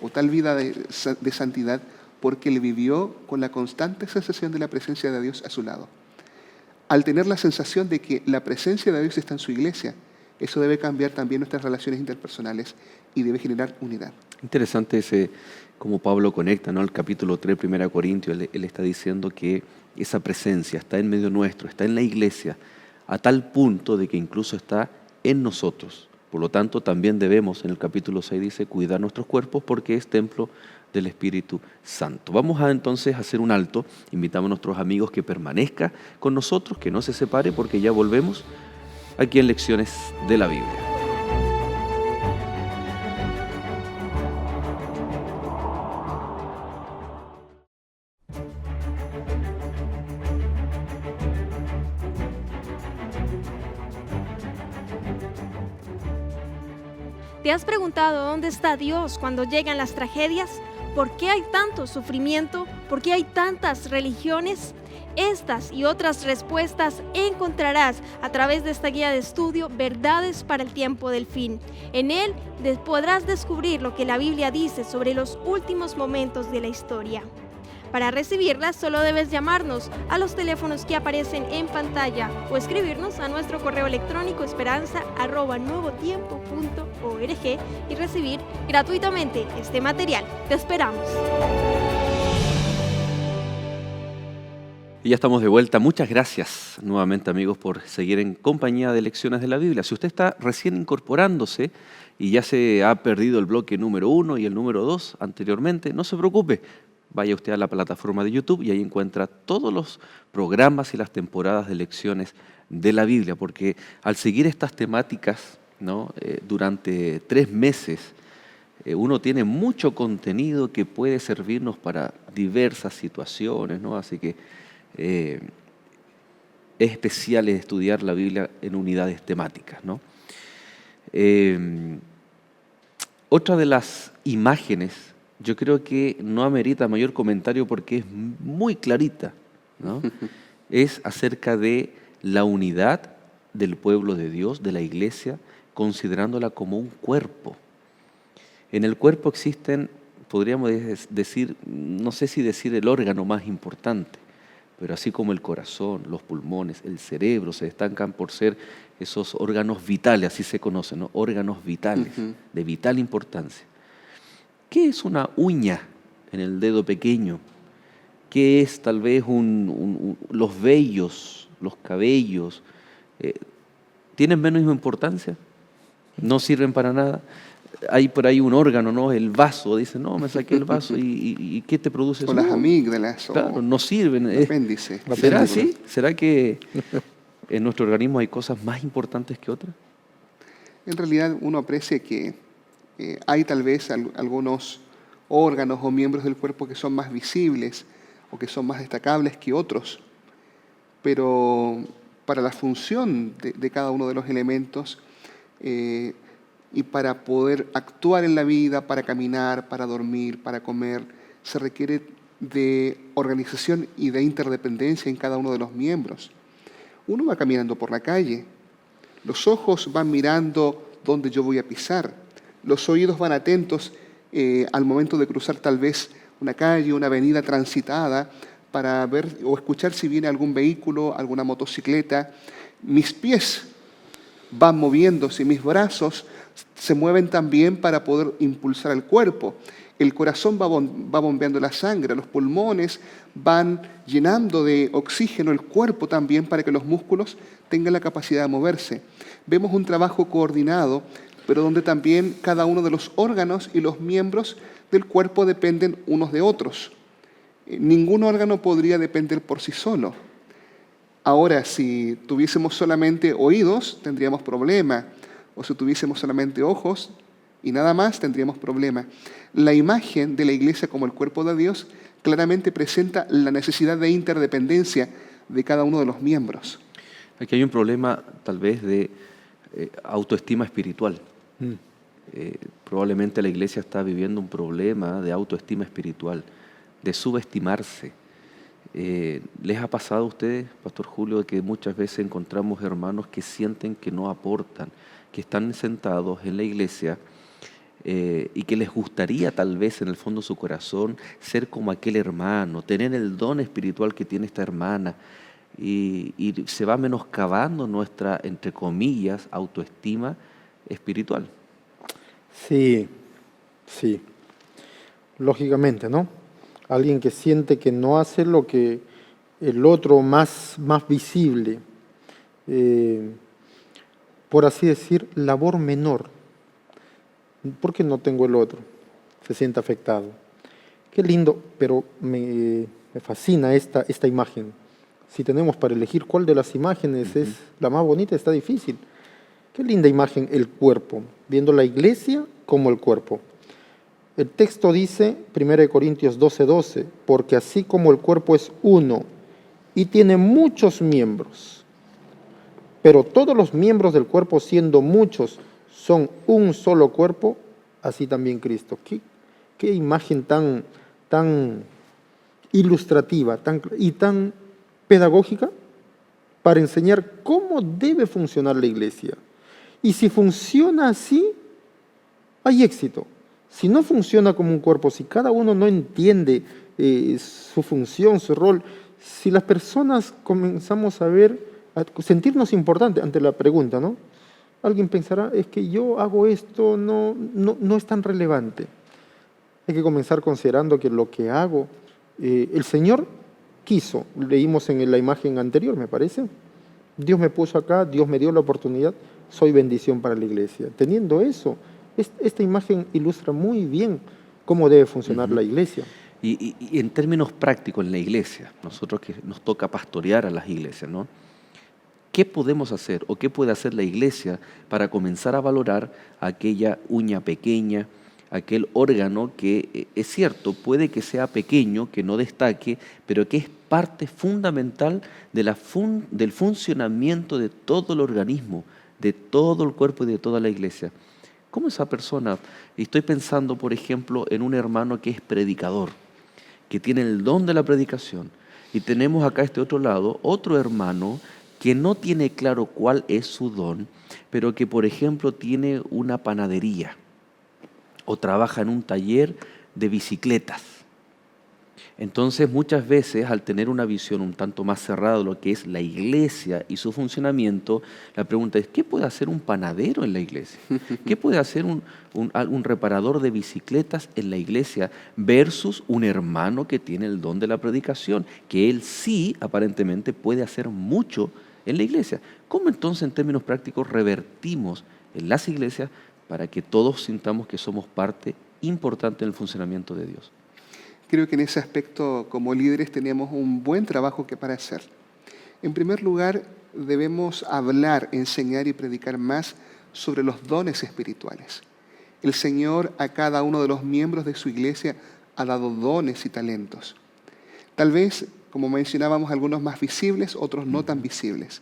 o tal vida de santidad, porque él vivió con la constante sensación de la presencia de Dios a su lado. Al tener la sensación de que la presencia de Dios está en su iglesia, eso debe cambiar también nuestras relaciones interpersonales y debe generar unidad. Interesante cómo Pablo conecta, ¿no? El capítulo 3, 1 Corintios, él está diciendo que esa presencia está en medio nuestro, está en la iglesia, a tal punto de que incluso está en nosotros. Por lo tanto, también debemos, en el capítulo 6 dice, cuidar nuestros cuerpos porque es templo del Espíritu Santo. Vamos a entonces hacer un alto. Invitamos a nuestros amigos que permanezcan con nosotros, que no se separe porque ya volvemos aquí en Lecciones de la Biblia. ¿Te has preguntado dónde está Dios cuando llegan las tragedias? ¿Por qué hay tanto sufrimiento? ¿Por qué hay tantas religiones? Estas y otras respuestas encontrarás a través de esta guía de estudio Verdades para el tiempo del fin. En él podrás descubrir lo que la Biblia dice sobre los últimos momentos de la historia. Para recibirlas solo debes llamarnos a los teléfonos que aparecen en pantalla o escribirnos a nuestro correo electrónico esperanza@nuevotiempo.org y recibir gratuitamente este material. Te esperamos. Y ya estamos de vuelta. Muchas gracias nuevamente, amigos, por seguir en compañía de Lecciones de la Biblia. Si usted está recién incorporándose y ya se ha perdido el bloque número 1 y el número 2 anteriormente, no se preocupe. Vaya usted a la plataforma de YouTube y ahí encuentra todos los programas y las temporadas de Lecciones de la Biblia, porque al seguir estas temáticas, ¿no? Durante 3 meses, uno tiene mucho contenido que puede servirnos para diversas situaciones, ¿no? Así que es especial estudiar la Biblia en unidades temáticas, ¿no? Otra de las imágenes, yo creo que no amerita mayor comentario porque es muy clarita, ¿no? Es acerca de la unidad del pueblo de Dios, de la iglesia, considerándola como un cuerpo. En el cuerpo existen, podríamos decir, no sé si decir el órgano más importante, pero así como el corazón, los pulmones, el cerebro se destacan por ser esos órganos vitales, así se conocen, ¿no? Órganos vitales, de vital importancia. ¿Qué es una uña en el dedo pequeño? ¿Qué es tal vez los vellos, los cabellos? ¿Tienen menos importancia? ¿No sirven para nada? Hay por ahí un órgano, ¿no? El vaso, dicen, no, me saqué el vaso y ¿qué te produce eso? O las amígdalas, claro, no sirven. el apéndice. ¿Será así? ¿Será que en nuestro organismo hay cosas más importantes que otras? En realidad uno aprecia que hay tal vez algunos órganos o miembros del cuerpo que son más visibles o que son más destacables que otros, pero para la función de cada uno de los elementos y para poder actuar en la vida, para caminar, para dormir, para comer, se requiere de organización y de interdependencia en cada uno de los miembros. Uno va caminando por la calle, los ojos van mirando dónde yo voy a pisar, los oídos van atentos al momento de cruzar tal vez una calle, una avenida transitada, para ver o escuchar si viene algún vehículo, alguna motocicleta. Mis pies van moviéndose, mis brazos se mueven también para poder impulsar el cuerpo. El corazón va bombeando la sangre, los pulmones van llenando de oxígeno el cuerpo también para que los músculos tengan la capacidad de moverse. Vemos un trabajo coordinado, pero donde también cada uno de los órganos y los miembros del cuerpo dependen unos de otros. Ningún órgano podría depender por sí solo. Ahora, si tuviésemos solamente oídos, tendríamos problema. O si tuviésemos solamente ojos y nada más, tendríamos problema. La imagen de la iglesia como el cuerpo de Dios claramente presenta la necesidad de interdependencia de cada uno de los miembros. Aquí hay un problema tal vez de autoestima espiritual. Probablemente la iglesia está viviendo un problema de autoestima espiritual, de subestimarse. ¿Les ha pasado a ustedes, Pastor Julio, que muchas veces encontramos hermanos que sienten que no aportan, que están sentados en la iglesia y que les gustaría tal vez en el fondo de su corazón ser como aquel hermano, tener el don espiritual que tiene esta hermana, y se va menoscabando nuestra, entre comillas, autoestima espiritual? Sí, sí, lógicamente, ¿no? Alguien que siente que no hace lo que el otro más visible por así decir, labor menor. ¿Por qué no tengo el otro? Se siente afectado. Qué lindo, pero me fascina esta imagen. Si tenemos para elegir cuál de las imágenes es la más bonita, está difícil. Qué linda imagen, el cuerpo, viendo la iglesia como el cuerpo. El texto dice, 1 Corintios 12:12, porque así como el cuerpo es uno y tiene muchos miembros, pero todos los miembros del cuerpo, siendo muchos, son un solo cuerpo, así también Cristo. Qué imagen tan ilustrativa y tan pedagógica para enseñar cómo debe funcionar la iglesia. Y si funciona así, hay éxito. Si no funciona como un cuerpo, si cada uno no entiende su función, su rol, si las personas comenzamos a sentirnos importantes ante la pregunta, ¿no? Alguien pensará, es que yo hago esto, no es tan relevante. Hay que comenzar considerando que lo que hago, el Señor quiso, leímos en la imagen anterior, me parece. Dios me puso acá, Dios me dio la oportunidad, soy bendición para la iglesia. Teniendo eso, esta imagen ilustra muy bien cómo debe funcionar la iglesia. Y en términos prácticos en la iglesia, nosotros que nos toca pastorear a las iglesias, ¿no? ¿Qué podemos hacer o qué puede hacer la iglesia para comenzar a valorar aquella uña pequeña, aquel órgano que es cierto, puede que sea pequeño, que no destaque, pero que es parte fundamental del funcionamiento de todo el organismo, de todo el cuerpo y de toda la iglesia? ¿Cómo esa persona? Y estoy pensando, por ejemplo, en un hermano que es predicador, que tiene el don de la predicación, y tenemos acá a este otro lado otro hermano que no tiene claro cuál es su don, pero que, por ejemplo, tiene una panadería o trabaja en un taller de bicicletas. Entonces, muchas veces, al tener una visión un tanto más cerrada de lo que es la iglesia y su funcionamiento, la pregunta es, ¿qué puede hacer un panadero en la iglesia? ¿Qué puede hacer un reparador de bicicletas en la iglesia versus un hermano que tiene el don de la predicación, que él sí, aparentemente, puede hacer mucho en la iglesia? ¿Cómo entonces, en términos prácticos, revertimos en las iglesias para que todos sintamos que somos parte importante en el funcionamiento de Dios? Creo que en ese aspecto, como líderes, tenemos un buen trabajo para hacer. En primer lugar, debemos hablar, enseñar y predicar más sobre los dones espirituales. El Señor a cada uno de los miembros de su iglesia ha dado dones y talentos. Tal vez, como mencionábamos, algunos más visibles, otros no tan visibles.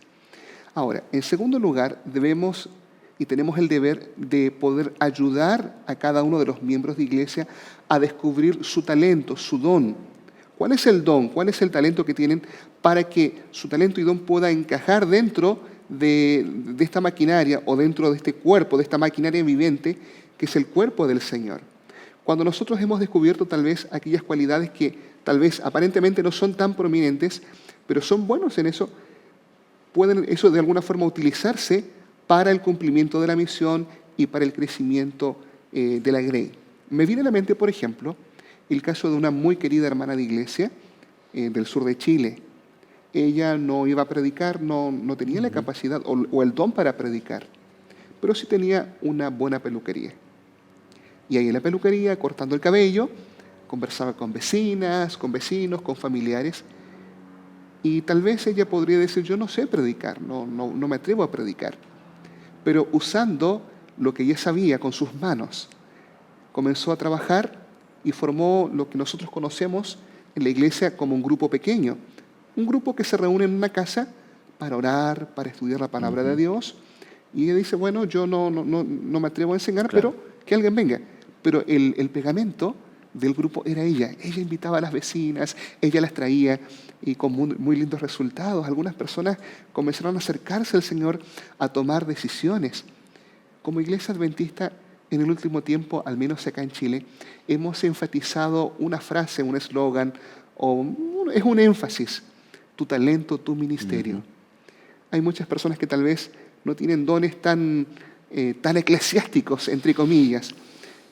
Ahora, en segundo lugar, debemos y tenemos el deber de poder ayudar a cada uno de los miembros de iglesia a descubrir su talento, su don. ¿Cuál es el don? ¿Cuál es el talento que tienen para que su talento y don pueda encajar dentro de esta maquinaria o dentro de este cuerpo, de esta maquinaria viviente que es el cuerpo del Señor? Cuando nosotros hemos descubierto tal vez aquellas cualidades que tal vez aparentemente no son tan prominentes, pero son buenos en eso, pueden eso de alguna forma utilizarse para el cumplimiento de la misión y para el crecimiento de la Grey. Me viene a la mente, por ejemplo, el caso de una muy querida hermana de iglesia del sur de Chile. Ella no iba a predicar, no tenía la capacidad o el don para predicar, pero sí tenía una buena peluquería. Y ahí en la peluquería, cortando el cabello, conversaba con vecinas, con vecinos, con familiares. Y tal vez ella podría decir, yo no sé predicar, no me atrevo a predicar. Pero usando lo que ella sabía con sus manos, comenzó a trabajar y formó lo que nosotros conocemos en la iglesia como un grupo pequeño. Un grupo que se reúne en una casa para orar, para estudiar la palabra de Dios. Y ella dice, bueno, yo no me atrevo a enseñar, claro, pero que alguien venga. Pero el pegamento del grupo era ella. Ella invitaba a las vecinas, ella las traía y con muy lindos resultados. Algunas personas comenzaron a acercarse al Señor, a tomar decisiones. Como Iglesia Adventista, en el último tiempo, al menos acá en Chile, hemos enfatizado una frase, un eslogan, es un énfasis: tu talento, tu ministerio. Hay muchas personas que tal vez no tienen dones tan eclesiásticos, entre comillas,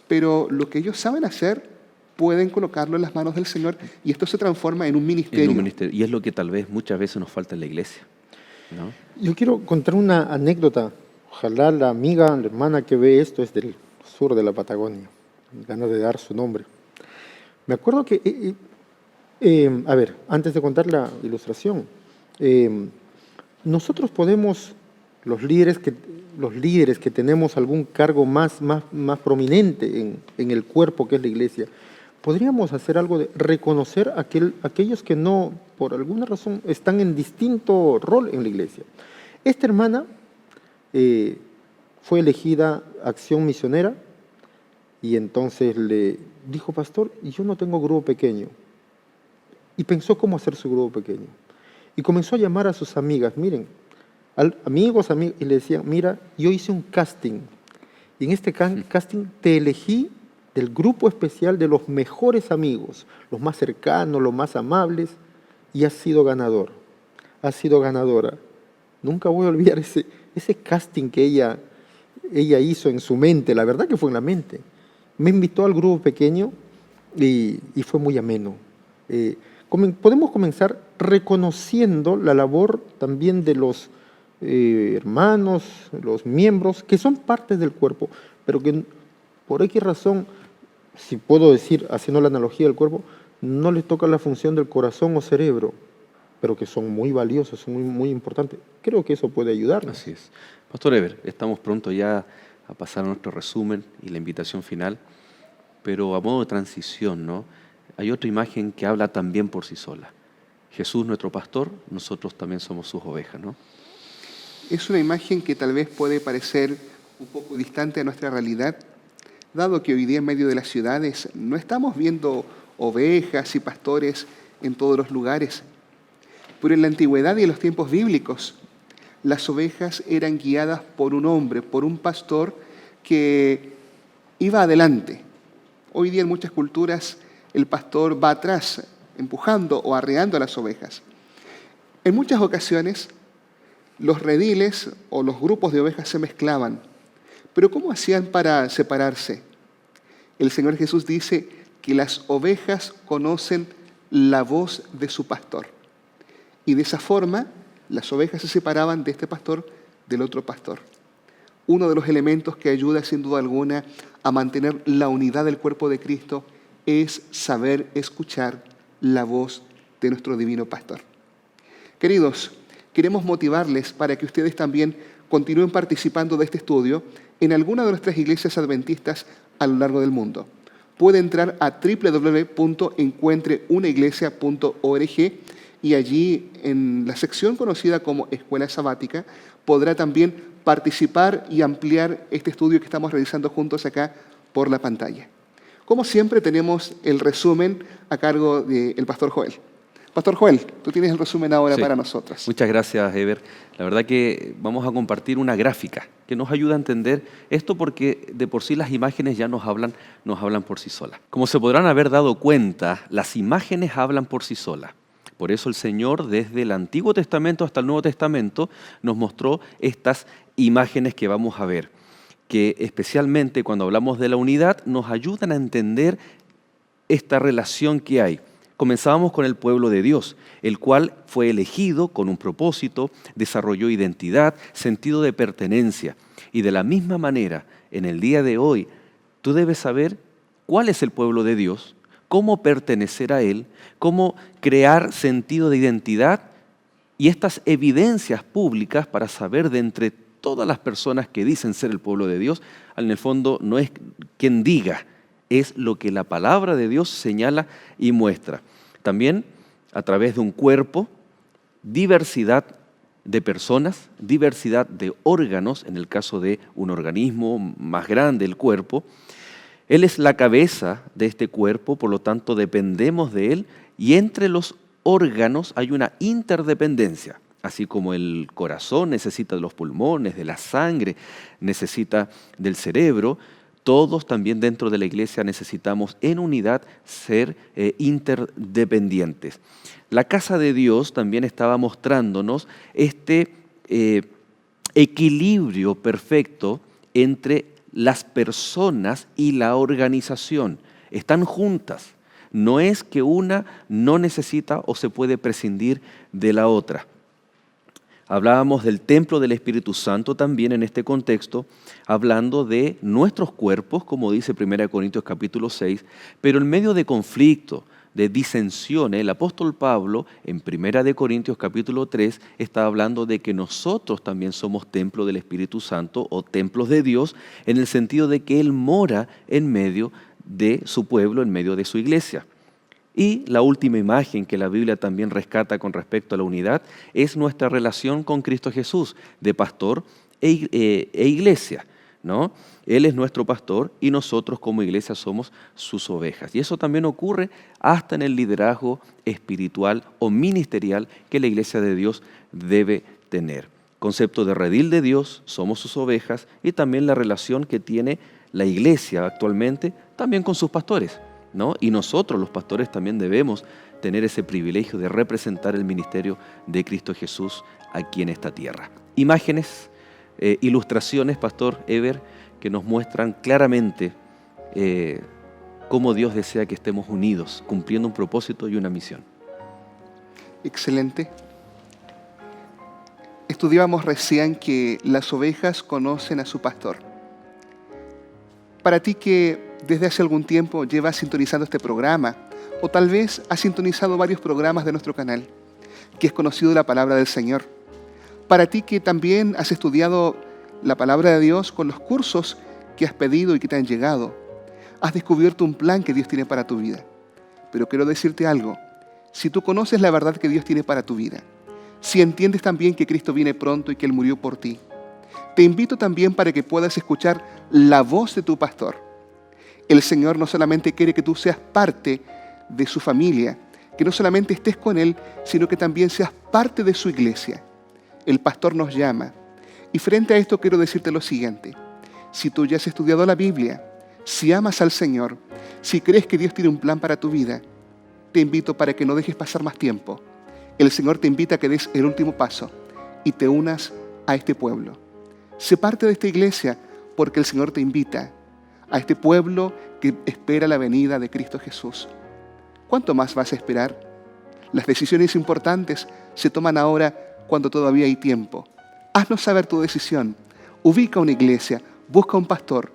pero lo que ellos saben hacer pueden colocarlo en las manos del Señor y esto se transforma en un ministerio. Y es lo que tal vez muchas veces nos falta en la iglesia, ¿no? Yo quiero contar una anécdota, Ojalá la amiga, la hermana que ve esto es del sur de la Patagonia. Ganas de dar su nombre. Me acuerdo que, a ver, antes de contar la ilustración, nosotros podemos, los líderes que tenemos algún cargo más prominente en el cuerpo que es la iglesia, podríamos hacer algo de reconocer a aquellos que no, por alguna razón, están en distinto rol en la iglesia. Esta hermana fue elegida acción misionera y entonces le dijo, pastor, yo no tengo grupo pequeño. Y pensó cómo hacer su grupo pequeño. Y comenzó a llamar a sus amigas, miren, amigos, y le decía, mira, yo hice un casting. Y en este casting te elegí del grupo especial de los mejores amigos, los más cercanos, los más amables, y has sido ganador, has sido ganadora. Nunca voy a olvidar ese casting que ella hizo en su mente, la verdad que fue en la mente. Me invitó al grupo pequeño y fue muy ameno. Podemos comenzar reconociendo la labor también de los hermanos, los miembros, que son partes del cuerpo, pero que por X razón, si puedo decir, haciendo la analogía del cuerpo, no les toca la función del corazón o cerebro, pero que son muy valiosos, son muy importantes. Creo que eso puede ayudarnos. Así es. Pastor Eber, estamos pronto ya a pasar a nuestro resumen y la invitación final, pero a modo de transición, ¿no? Hay otra imagen que habla también por sí sola. Jesús, nuestro pastor, nosotros también somos sus ovejas, ¿no? Es una imagen que tal vez puede parecer un poco distante a nuestra realidad, dado que hoy día en medio de las ciudades no estamos viendo ovejas y pastores en todos los lugares. Pero en la antigüedad y en los tiempos bíblicos, las ovejas eran guiadas por un hombre, por un pastor que iba adelante. Hoy día en muchas culturas el pastor va atrás, empujando o arreando a las ovejas. En muchas ocasiones los rediles o los grupos de ovejas se mezclaban. Pero ¿cómo hacían para separarse? El Señor Jesús dice que las ovejas conocen la voz de su pastor. Y de esa forma, las ovejas se separaban de este pastor del otro pastor. Uno de los elementos que ayuda sin duda alguna a mantener la unidad del cuerpo de Cristo es saber escuchar la voz de nuestro divino pastor. Queridos, queremos motivarles para que ustedes también continúen participando de este estudio en alguna de nuestras iglesias adventistas a lo largo del mundo. Puede entrar a www.encuentreunaiglesia.org y allí en la sección conocida como Escuela Sabática podrá también participar y ampliar este estudio que estamos realizando juntos acá por la pantalla. Como siempre tenemos el resumen a cargo del Pastor Joel. Pastor Joel, tú tienes el resumen ahora para nosotros. Muchas gracias, Eber. La verdad que vamos a compartir una gráfica que nos ayuda a entender esto porque de por sí las imágenes ya nos hablan por sí solas. Como se podrán haber dado cuenta, las imágenes hablan por sí solas. Por eso el Señor, desde el Antiguo Testamento hasta el Nuevo Testamento, nos mostró estas imágenes que vamos a ver, que especialmente cuando hablamos de la unidad nos ayudan a entender esta relación que hay. Comenzábamos con el pueblo de Dios, el cual fue elegido con un propósito, desarrolló identidad, sentido de pertenencia. Y de la misma manera, en el día de hoy, tú debes saber cuál es el pueblo de Dios, cómo pertenecer a Él, cómo crear sentido de identidad y estas evidencias públicas para saber de entre todas las personas que dicen ser el pueblo de Dios, en el fondo no es quien diga, es lo que la palabra de Dios señala y muestra. También a través de un cuerpo, diversidad de personas, diversidad de órganos, en el caso de un organismo más grande, el cuerpo. Él es la cabeza de este cuerpo, por lo tanto dependemos de Él y entre los órganos hay una interdependencia. Así como el corazón necesita de los pulmones, de la sangre, necesita del cerebro, todos también dentro de la iglesia necesitamos en unidad ser interdependientes. La casa de Dios también estaba mostrándonos este equilibrio perfecto entre las personas y la organización. Están juntas. No es que una no necesita o se puede prescindir de la otra. Hablábamos del templo del Espíritu Santo también en este contexto, hablando de nuestros cuerpos, como dice 1 Corintios capítulo 6, pero en medio de conflicto, de disensiones, el apóstol Pablo en 1 Corintios capítulo 3 está hablando de que nosotros también somos templo del Espíritu Santo o templos de Dios, en el sentido de que Él mora en medio de su pueblo, en medio de su iglesia. Y la última imagen que la Biblia también rescata con respecto a la unidad es nuestra relación con Cristo Jesús, de pastor e iglesia, ¿no? Él es nuestro pastor y nosotros como iglesia somos sus ovejas. Y eso también ocurre hasta en el liderazgo espiritual o ministerial que la iglesia de Dios debe tener. Concepto de redil de Dios, somos sus ovejas, y también la relación que tiene la iglesia actualmente también con sus pastores, ¿no? Y nosotros los pastores también debemos tener ese privilegio de representar el ministerio de Cristo Jesús aquí en esta tierra. Imágenes, ilustraciones, Pastor Eber, que nos muestran claramente cómo Dios desea que estemos unidos, cumpliendo un propósito y una misión. Excelente. Estudiábamos recién que las ovejas conocen a su pastor. Para ti que desde hace algún tiempo llevas sintonizando este programa, o tal vez has sintonizado varios programas de nuestro canal, que has conocido la palabra del Señor. Para ti que también has estudiado la palabra de Dios con los cursos que has pedido y que te han llegado, has descubierto un plan que Dios tiene para tu vida. Pero quiero decirte algo, si tú conoces la verdad que Dios tiene para tu vida, si entiendes también que Cristo viene pronto y que Él murió por ti, te invito también para que puedas escuchar la voz de tu pastor. El Señor no solamente quiere que tú seas parte de su familia, que no solamente estés con Él, sino que también seas parte de su iglesia. El pastor nos llama. Y frente a esto quiero decirte lo siguiente. Si tú ya has estudiado la Biblia, si amas al Señor, si crees que Dios tiene un plan para tu vida, te invito para que no dejes pasar más tiempo. El Señor te invita a que des el último paso y te unas a este pueblo. Sé parte de esta iglesia porque el Señor te invita a este pueblo que espera la venida de Cristo Jesús. ¿Cuánto más vas a esperar? Las decisiones importantes se toman ahora cuando todavía hay tiempo. Haznos saber tu decisión. Ubica una iglesia, busca un pastor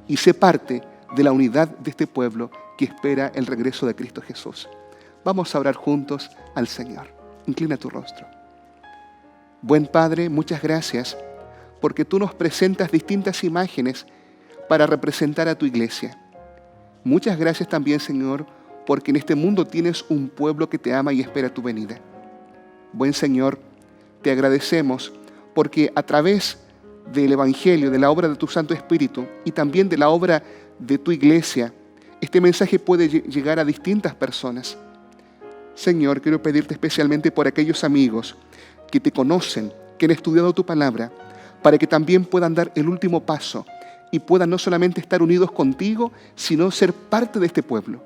y sé parte de la unidad de este pueblo que espera el regreso de Cristo Jesús. Vamos a orar juntos al Señor. Inclina tu rostro. Buen Padre, muchas gracias porque tú nos presentas distintas imágenes para representar a tu iglesia. Muchas gracias también, Señor, porque en este mundo tienes un pueblo que te ama y espera tu venida. Buen Señor, te agradecemos porque a través del Evangelio, de la obra de tu Santo Espíritu y también de la obra de tu iglesia, este mensaje puede llegar a distintas personas. Señor, quiero pedirte especialmente por aquellos amigos que te conocen, que han estudiado tu palabra, para que también puedan dar el último paso y puedan no solamente estar unidos contigo, sino ser parte de este pueblo.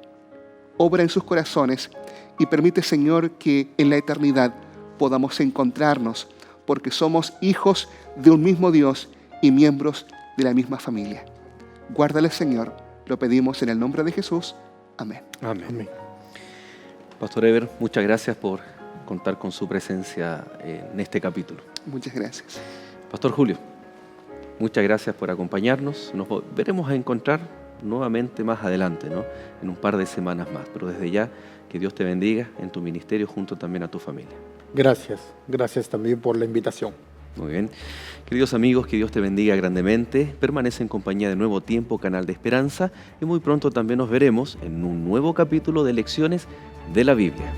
Obra en sus corazones y permite, Señor, que en la eternidad podamos encontrarnos, porque somos hijos de un mismo Dios y miembros de la misma familia. Guárdale, Señor, lo pedimos en el nombre de Jesús. Amén. Amén. Amén. Pastor Eber, muchas gracias por contar con su presencia en este capítulo. Muchas gracias. Pastor Julio, muchas gracias por acompañarnos. Nos veremos a encontrar nuevamente más adelante, ¿no? En un par de semanas más. Pero desde ya, que Dios te bendiga en tu ministerio junto también a tu familia. Gracias también por la invitación. Muy bien. Queridos amigos, que Dios te bendiga grandemente. Permanece en compañía de Nuevo Tiempo, Canal de Esperanza. Y muy pronto también nos veremos en un nuevo capítulo de Lecciones de la Biblia.